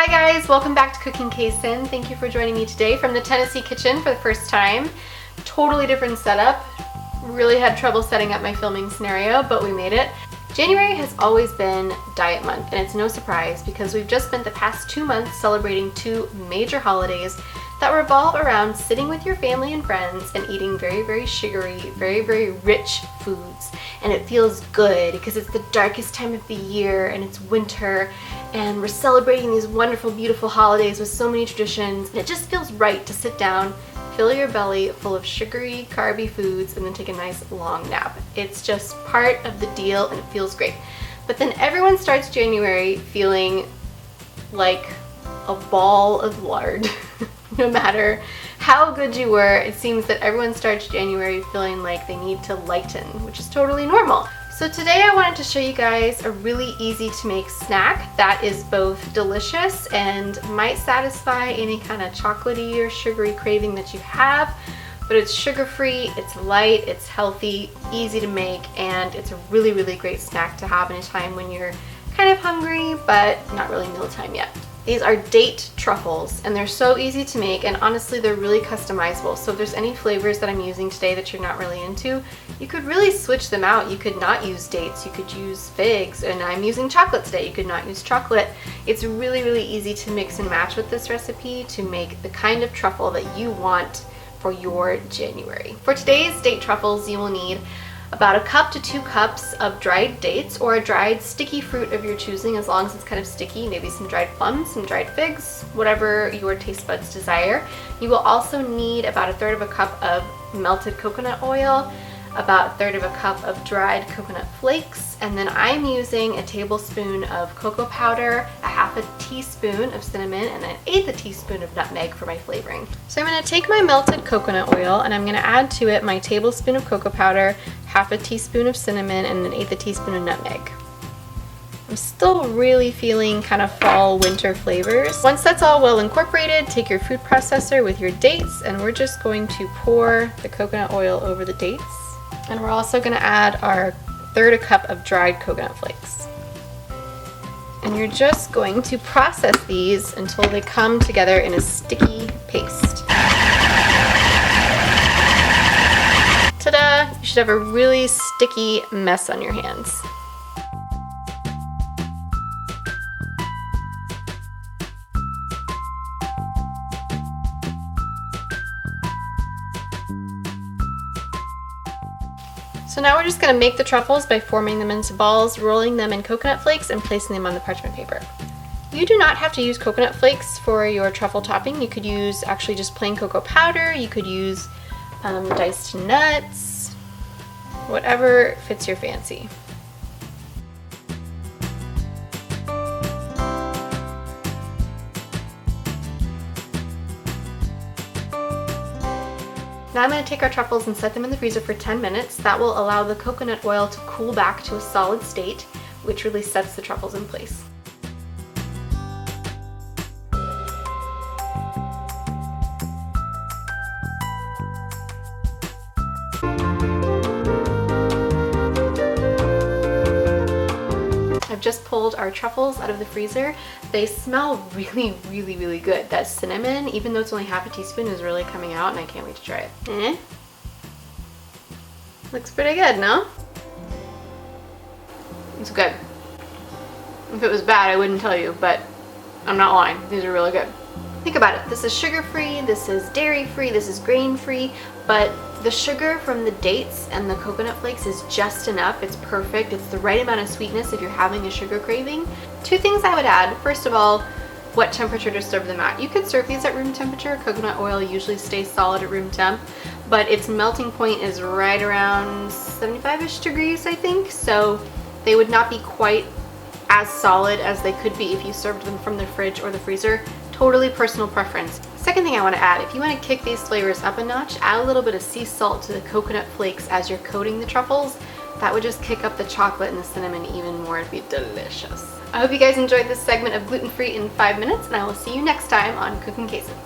Hi guys, welcome back to Cooking Kaysen. Thank you for joining me today from the Tennessee kitchen for the first time. Totally different setup. Really had trouble setting up my filming scenario, but we made it. January has always been diet month, and it's no surprise because we've just spent the past 2 months celebrating two major holidays that revolve around sitting with your family and friends and eating very, very sugary, very, very rich foods. And it feels good because it's the darkest time of the year and it's winter and we're celebrating these wonderful, beautiful holidays with so many traditions, and it just feels right to sit down, fill your belly full of sugary, carby foods, and then take a nice long nap. It's just part of the deal and it feels great. But then everyone starts January feeling like a ball of lard. No matter how good you were, it seems that everyone starts January feeling like they need to lighten, which is totally normal. So today I wanted to show you guys a really easy to make snack that is both delicious and might satisfy any kind of chocolatey or sugary craving that you have, but it's sugar-free, it's light, it's healthy, easy to make, and it's a really, really great snack to have in a time when you're kind of hungry, but not really mealtime yet. These are date truffles, and they're so easy to make, and honestly they're really customizable. So if there's any flavors that I'm using today that you're not really into, you could really switch them out. You could not use dates, you could use figs, and I'm using chocolate today. You could not use chocolate. It's really, really easy to mix and match with this recipe to make the kind of truffle that you want for your January. For today's date truffles, you will need about 1 cup to 2 cups of dried dates or a dried sticky fruit of your choosing, as long as it's kind of sticky, maybe some dried plums, some dried figs, whatever your taste buds desire. You will also need about 1/3 cup of melted coconut oil, about 1/3 cup of dried coconut flakes, and then I'm using a tablespoon of cocoa powder, 1/2 teaspoon of cinnamon, and 1/8 teaspoon of nutmeg for my flavoring. So I'm going to take my melted coconut oil and I'm going to add to it my tablespoon of cocoa powder, 1/2 teaspoon of cinnamon, and 1/8 teaspoon of nutmeg. I'm still really feeling kind of fall winter flavors. Once that's all well incorporated, take your food processor with your dates, and we're just going to pour the coconut oil over the dates. And we're also going to add our 1/3 cup of dried coconut flakes. And you're just going to process these until they come together in a sticky paste. Ta-da! You should have a really sticky mess on your hands. So now we're just going to make the truffles by forming them into balls, rolling them in coconut flakes, and placing them on the parchment paper. You do not have to use coconut flakes for your truffle topping. You could use actually just plain cocoa powder. You could use diced nuts, whatever fits your fancy. Now I'm going to take our truffles and set them in the freezer for 10 minutes. That will allow the coconut oil to cool back to a solid state, which really sets the truffles in place. I've just pulled our truffles out of the freezer. They smell really, really, really good. That cinnamon, even though it's only 1/2 teaspoon, is really coming out, and I can't wait to try it. Looks pretty good, no? It's good. If it was bad, I wouldn't tell you, but I'm not lying. These are really good. Think about it. This is sugar-free, this is dairy-free, this is grain-free, but the sugar from the dates and the coconut flakes is just enough. It's perfect. It's the right amount of sweetness if you're having a sugar craving. 2 things I would add. First of all, what temperature to serve them at. You could serve these at room temperature. Coconut oil usually stays solid at room temp, but its melting point is right around 75-ish degrees, I think, so they would not be quite as solid as they could be if you served them from the fridge or the freezer. Totally personal preference. Second thing I want to add, if you want to kick these flavors up a notch, add a little bit of sea salt to the coconut flakes as you're coating the truffles. That would just kick up the chocolate and the cinnamon even more. It'd be delicious. I hope you guys enjoyed this segment of Gluten-Free in 5 minutes, and I will see you next time on Cooking Kaysen.